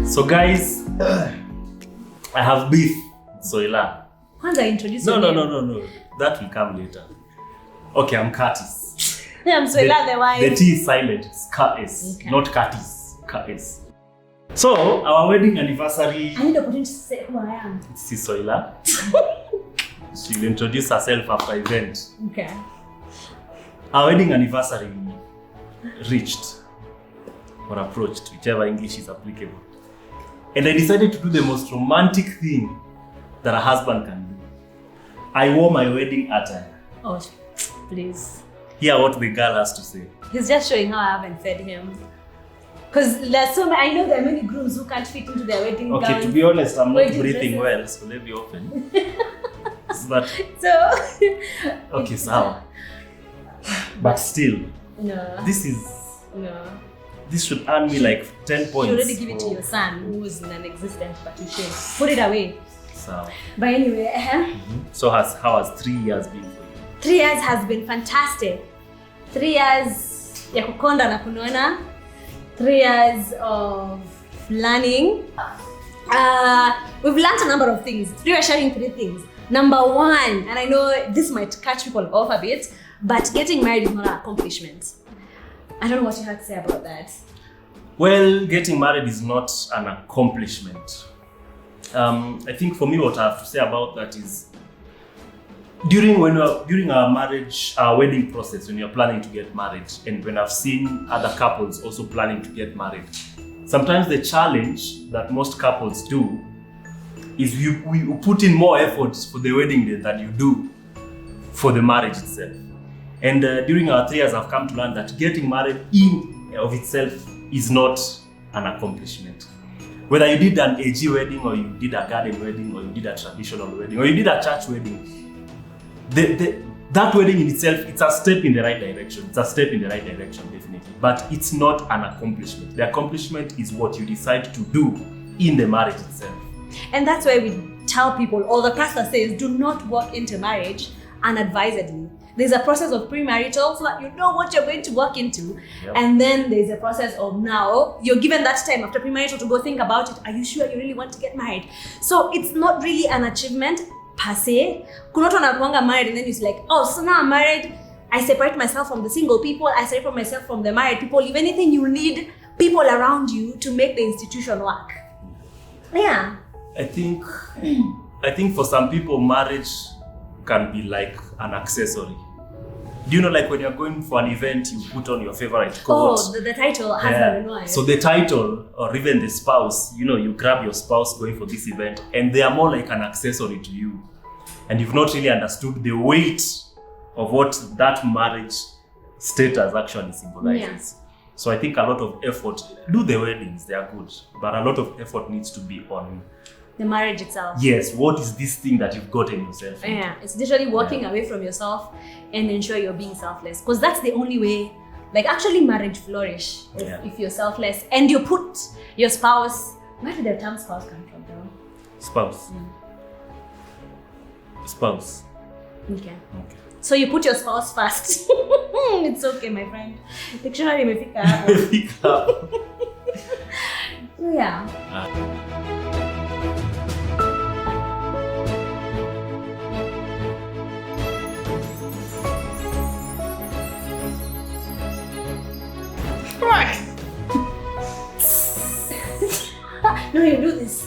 So guys, I have beef with Soila. Kwanza introduce No. That will come later. Okay, I'm Curtis. I'm Soila the wife. The T is silent. It's Curtis, okay. not Curtis. Curtis. So, our wedding anniversary. I need the opportunity to say who I am. This is Soila. She'll introduce herself after event. Okay. Our wedding anniversary reached or approached, whichever English is applicable. And I decided to do the most romantic thing that a husband can do. I wore my wedding attire. Oh, please. Hear what the girl has to say. He's just showing how I haven't fed him. Because there's so many, I know there are many grooms who can't fit into their wedding Okay, gowns. to be honest, I'm not Wedding breathing dresses. well, so let me open. But So. okay, so. But still, No. this should earn me like 10 points. You already give it to your son who's non-existent, but you should put it away. So, But anyway, so how has 3 years been for you? 3 years has been fantastic. 3 years ya kukonda na kunona. 3 years of learning. We've learned a number of things. We are sharing 3 things. Number 1, and I know this might catch people off a bit, but getting married is not an accomplishment. I don't know what you have to say about that. Well, getting married is not an accomplishment. I think for me, what I have to say about that is during our marriage, our wedding process, when you're planning to get married, and when I've seen other couples also planning to get married, sometimes the challenge that most couples do is we put in more efforts for the wedding day than you do for the marriage itself. And during our 3 years, I've come to learn that getting married in of itself is not an accomplishment. Whether you did an AG wedding, or you did a garden wedding, or you did a traditional wedding, or you did a church wedding, that wedding in itself, it's a step in the right direction. It's a step in the right direction, definitely. But it's not an accomplishment. The accomplishment is what you decide to do in the marriage itself. And that's why we tell people, or the pastor says, do not walk into marriage unadvisedly. There's a process of premarital so that you know what you're going to walk into. Yep. And then there's a process of now, you're given that time after premarital to go think about it. Are you sure you really want to get married? So it's not really an achievement per se. Kuna watu wanakuanga married and then it's like, oh, so now I'm married. I separate myself from the single people. I separate myself from the married people. If anything, you need people around you to make the institution work. Yeah. I think for some people, marriage can be like an accessory. Do you know, like when you're going for an event, you put on your favorite coat? Oh, the title, husband and wife. So the title, or even the spouse, you grab your spouse going for this event, and they are more like an accessory to you. And you've not really understood the weight of what that marriage status actually symbolizes. Yeah. So I think a lot of effort, do the weddings, they are good, but a lot of effort needs to be on the marriage itself. Yes, what is this thing that you've gotten yourself into? Yeah, it's literally walking away from yourself and ensure you're being selfless. Because that's the only way, like actually marriage flourish if you're selfless and you put your spouse, where did the term spouse come from though? Spouse. Spouse. Okay. So you put your spouse first. It's okay, my friend. Dictionary imefika hapo. So yeah. No, you do this.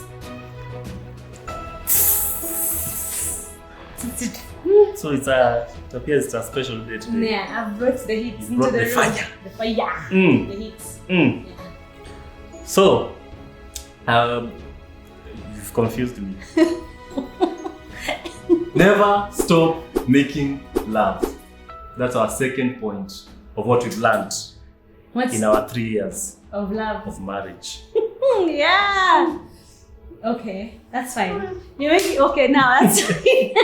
So it appears it's a special day today. Yeah, I've brought the heat into the room. Fire. The fire. The heat. Yeah. So, you've confused me. Never stop making love. That's our second point of what we've learned in our 3 years of love of marriage. Yeah. Okay, that's fine. You make it okay now. That's fine.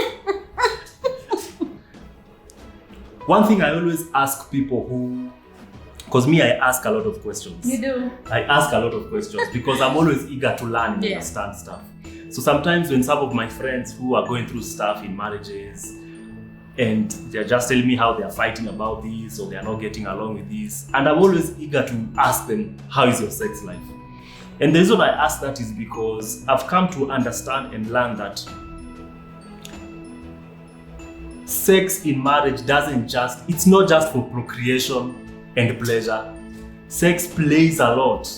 One thing I always ask people because me, I ask a lot of questions. You do. I ask a lot of questions because I'm always eager to learn and understand stuff. So sometimes when some of my friends who are going through stuff in marriages, and they're just telling me how they're fighting about this or they're not getting along with this, and I'm always eager to ask them, how is your sex life? And the reason I ask that is because I've come to understand and learn that sex in marriage it's not just for procreation and pleasure. Sex plays a lot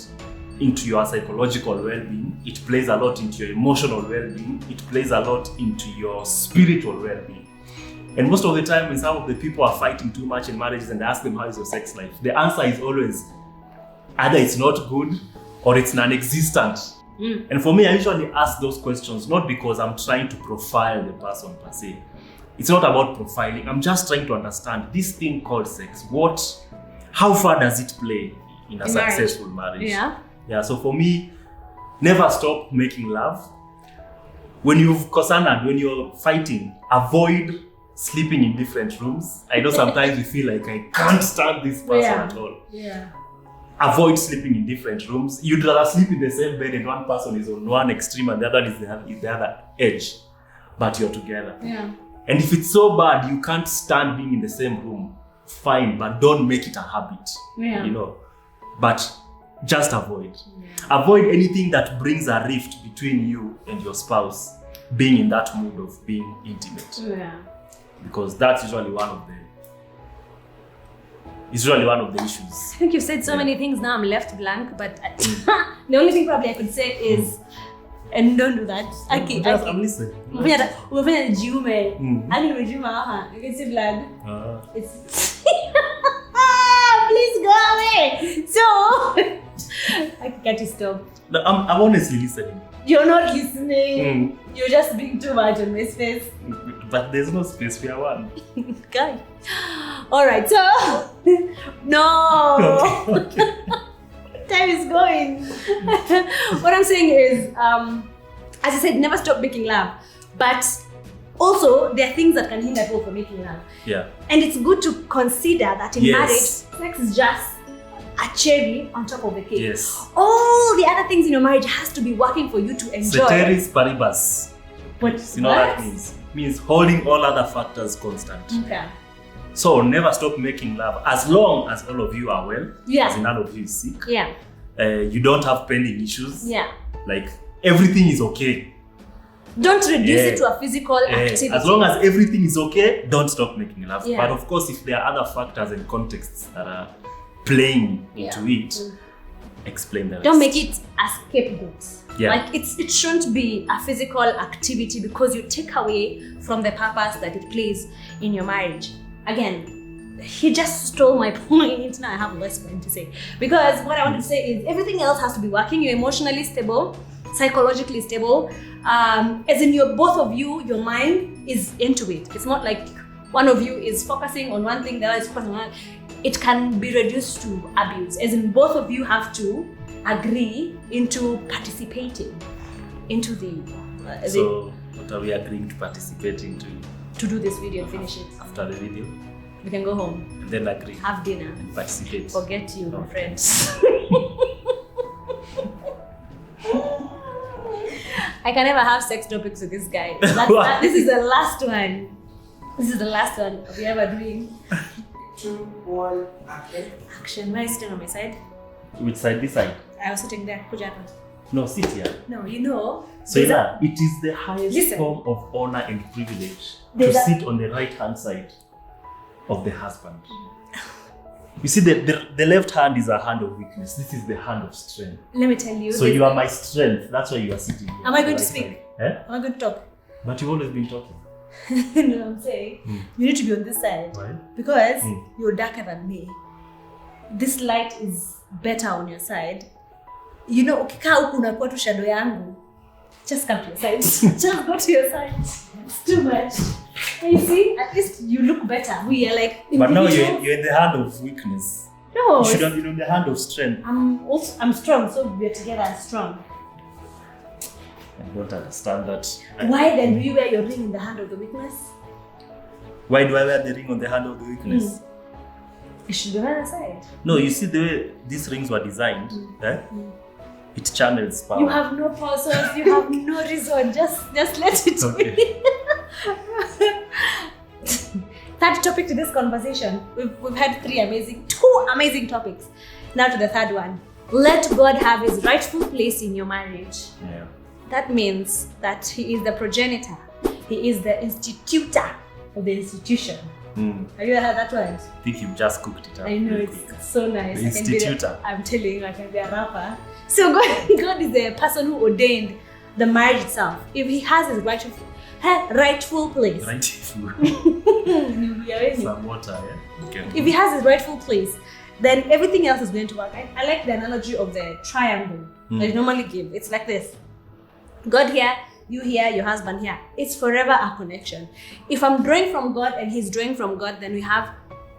into your psychological well-being. It plays a lot into your emotional well-being. It plays a lot into your spiritual well-being. And most of the time when some of the people are fighting too much in marriages and ask them how is your sex life, the answer is always either it's not good or it's non-existent. And for me, I usually ask those questions not because I'm trying to profile the person per se. It's not about profiling. I'm just trying to understand this thing called sex. How far does it play in a successful marriage? Yeah. So for me, never stop making love. When you're fighting, avoid sleeping in different rooms. I know sometimes we feel like I can't stand this person at all. Yeah. Avoid sleeping in different rooms. You'd rather sleep in the same bed and one person is on one extreme and the other is the other edge, but you're together. Yeah. And if it's so bad you can't stand being in the same room, fine, but don't make it a habit. But just avoid. Avoid anything that brings a rift between you and your spouse being in that mood of being intimate. Because that's usually one of the issues. I think you've said so many things now I'm left blank, but the only thing probably I could say is, and don't do that. I'm listening. Umefanya jiume. Hadi nimejiuma hapa. You can see blood. It's please go away. So I can't stop. No, I'm honestly listening. You're not listening. You're just being too much on my space. But there's no space for one. Guy. Alright, so no. Okay. Time is going. What I'm saying is, as I said, never stop making love. But also, there are things that can hinder people from making love. Yeah. And it's good to consider that in marriage, sex is just a cherry on top of the cake. Yes. All the other things in your marriage has to be working for you to enjoy. Ceteris paribus. But you know what that means? It means holding all other factors constant. Okay. So never stop making love as long as all of you are well. Yeah. As in none of you is sick. Yeah. You don't have pending issues. Yeah. Like everything is okay. Don't reduce it to a physical activity. As long as everything is okay, don't stop making love. Yeah. But of course, if there are other factors and contexts that are playing into it, explain that. Don't make it a scapegoat. Yeah. Like it shouldn't be a physical activity because you take away from the purpose that it plays in your marriage. Again, he just stole my point. Now I have less point to say. Because what I want to say is everything else has to be working. You're emotionally stable, psychologically stable. As in both of you, your mind is into it. It's not like one of you is focusing on one thing, the other is focusing on one. It can be reduced to abuse. As in both of you have to agree into participating into so what are we agreeing to participate into? To do this video and finish it. After the video? We can go home. And then agree. Have dinner. And participate. Forget you, my friends. I can never have sex topics with this guy. This is the last one. This is the last one we ever doing. 2, 1, action. Action. Why are you sitting on my side? Which side? This side? I was sitting there. Kuja hapa. No, sit here. No, you know. Soila, it is the highest form of honor and privilege to sit on the right-hand side of the husband. You see, the left hand is a hand of weakness. This is the hand of strength. Let me tell you. So you are my strength. That's why you are sitting here. Am I going to speak? Eh? Am I going to talk? But you've always been talking. No, I'm saying you need to be on this side. Why? Because you're darker than me. This light is better on your side. You know, ukikaa huku unakuwa tu shadow yangu. Just come to your side. Just go to your side. It's too much. And you see, at least you look better. We are like but now you're in the hand of weakness. No. You should have been on the hand of strength. I'm strong, so we're together and strong. I don't understand that. Why then do you wear your ring in the hand of the weakness? Why do I wear the ring on the hand of the weakness? It should be on the side. No, you see the way these rings were designed, it channels power. You have no pulses, you have no reason, just let it be. Third topic to this conversation. We've had two amazing topics. Now to the third one. Let God have his rightful place in your marriage. Yeah. That means that he is the progenitor. He is the institutor of the institution. Have you heard that word? I think you just cooked it up. I know, real it's quick. so nice. The institutor. I'm telling you, I can be a rapper. So God is the person who ordained the marriage itself. If he has his rightful place. Rightful. If Some water, yeah? Okay. he has his rightful place, then everything else is going to work. I like the analogy of the triangle that you normally give. It's like this. God here, you here, your husband here. It's forever a connection. If I'm drawing from God and he's drawing from God, then we have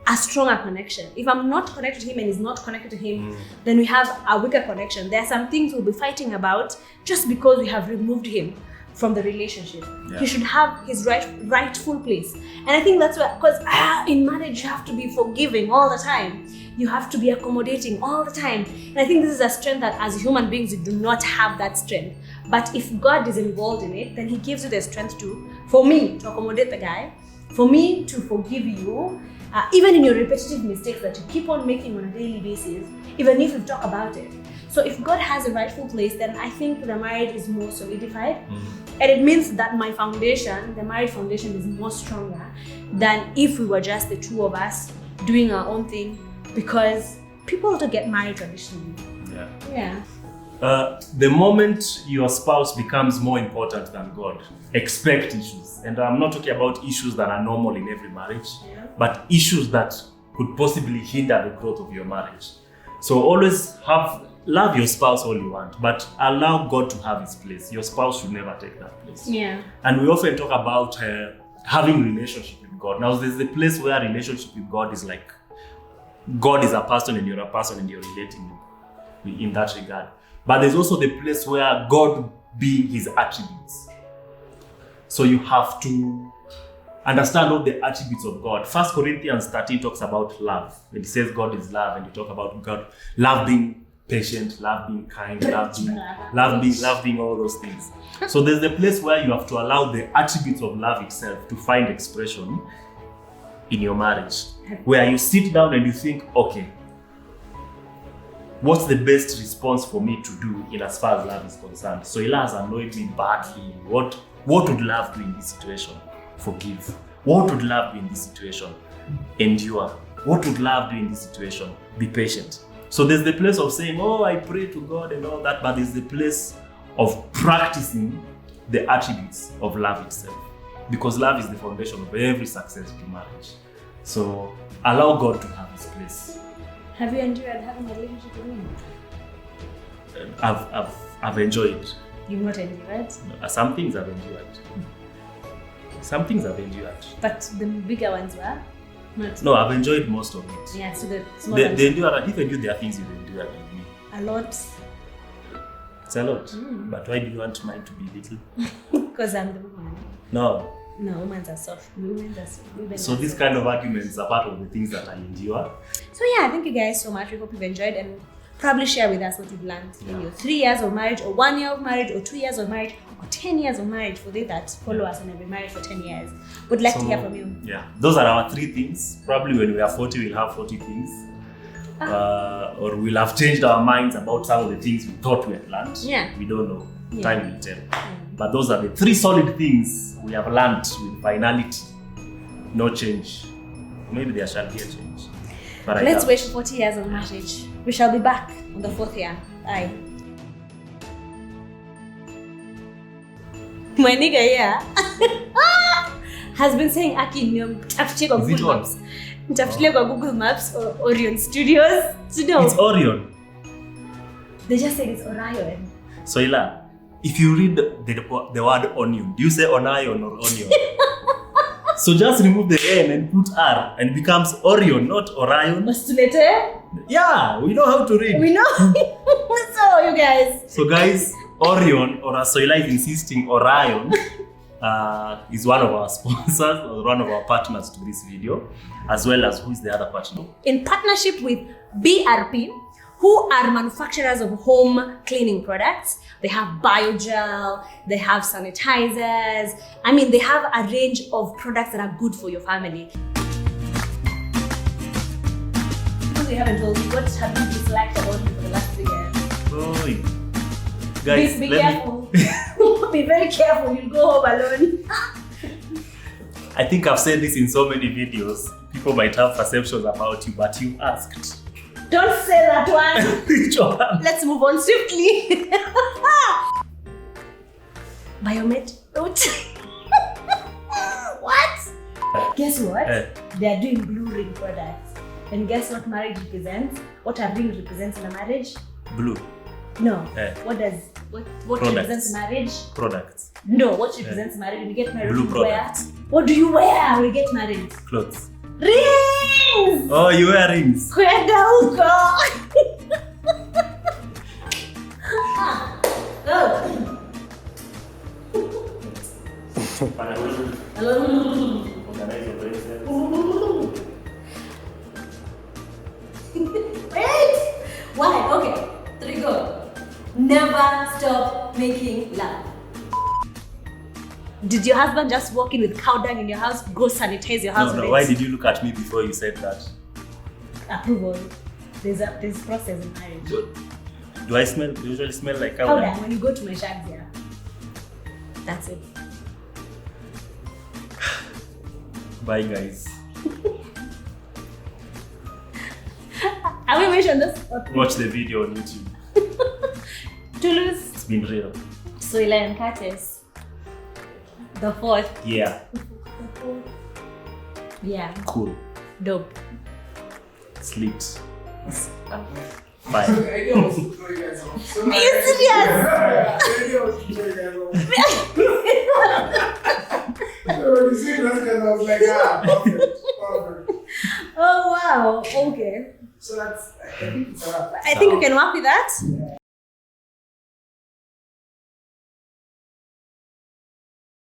a stronger connection. If I'm not connected to him and he's not connected to him, then we have a weaker connection. There are some things we'll be fighting about just because we have removed him from the relationship. Yeah. He should have his rightful place. And I think that's why, because in marriage you have to be forgiving all the time. You have to be accommodating all the time. And I think this is a strength that as human beings you do not have that strength. But if God is involved in it, then he gives you the strength for me to accommodate the guy, for me to forgive you, even in your repetitive mistakes that you keep on making on a daily basis, even if you talk about it. So if God has a rightful place, then I think the marriage is more solidified. And it means that my foundation, the marriage foundation, is more stronger than if we were just the two of us doing our own thing, because people don't get married traditionally. Yeah. The moment your spouse becomes more important than God, expect issues. And I'm not talking about issues that are normal in every marriage, but issues that could possibly hinder the growth of your marriage. So always love your spouse all you want, but allow God to have his place. Your spouse should never take that place. Yeah. And we often talk about having relationship with God. Now there's the place where relationship with God is like God is a person and you're a person and you're relating in that regard. But there's also the place where God being his attributes. So you have to understand all the attributes of God. 1 Corinthians 13 talks about love. When it says God is love, and you talk about God, love being patient, love being kind, love being all those things. So there's the place where you have to allow the attributes of love itself to find expression in your marriage. Where you sit down and you think, okay, what's the best response for me to do in as far as love is concerned? Soila has annoyed me badly. What would love do in this situation? Forgive. What would love do in this situation? Endure. What would love do in this situation? Be patient. So there's the place of saying, oh, I pray to God and all that, but there's the place of practicing the attributes of love itself. Because love is the foundation of every successful marriage. So allow God to have his place. Have you enjoyed having a relationship with me? I've enjoyed. You've not enjoyed? Some things I've enjoyed. Some things I've enjoyed. But the bigger ones were? Not. No, I've enjoyed most of it. Yeah, so the smaller ones. Even you, there are things you've endured with me. A lot. It's a lot. But why do you want mine to be little? Because I'm the woman. No, women are soft. Women are soft. So these kind of arguments are part of the things that I endure. So yeah, thank you guys so much. We hope you've enjoyed, and probably share with us what you've learned in your 3 years of marriage, or 1 year of marriage, or 2 years of marriage, or 10 years of marriage. For they that follow us and have been married for 10 years, would like to hear from you. Yeah, those are our 3 things. Probably when we are 40, we'll have 40 things. Or we'll have changed our minds about some of the things we thought we had learned. Yeah. We don't know. Time will tell. But those are the 3 solid things we have learned with finality. No change. Maybe there shall be a change. But let's wait for 40 years of marriage. We shall be back on the 4th year. Bye. My nigga here has been saying Aki mtafutilie kwa Google Maps. Mtafutilie kwa Google Maps or Orion Studios. It's Orion. They just said it's Orion. Soila, if you read the word onion, do you say onion or onion? So just remove the N and put R and it becomes Orion, not Orion. Yeah, we know how to read. We know. So you guys. So guys, Orion, or as Soila is insisting, Orion, is one of our sponsors or one of our partners to this video, as well as who is the other partner? In partnership with BRP, who are manufacturers of home cleaning products. They have biogel, they have sanitizers. I mean, they have a range of products that are good for your family. Because we haven't told you, what have you disliked about me for the last 3 years? Oi. Guys, be careful. Be very careful. You'll go home alone. I think I've said this in so many videos. People might have perceptions about you, but you asked. Don't say that one. Which one? Let's move on swiftly. Biomet. What? Guess what? They are doing blue ring products. And guess what marriage represents? What a ring represents in a marriage? Blue. No. What Products. represents marriage? Products. No. What represents marriage? When you get married, Blue what do you wear? products. What do you wear when you get married? Clothes. Rings! Oh, you wear rings. Kwenda huko. Wait! Why? Okay. 3 go. Never stop making love. Did your husband just walk in with cow dung in your house? Go sanitize your house with No. it. Why did you look at me before you said that? Approval. There's process in marriage. Do I usually smell like cow Cow dung? dung when you go to my shags, yeah. That's it. Bye, guys. Have we mentioned this? Watch the video on YouTube. Toulouse, It's been real. Soila and Curtis. The 4th. Yeah. Yeah. Cool. Dope. Slit. So Fine. the idea was to throw you guys off. So Are you serious? Yeah, the idea was to throw you guys off. So when you see those guys, I was like, perfect. Oh wow. Okay. So that's, I think it's a wrap. I think we can work with that. Yeah.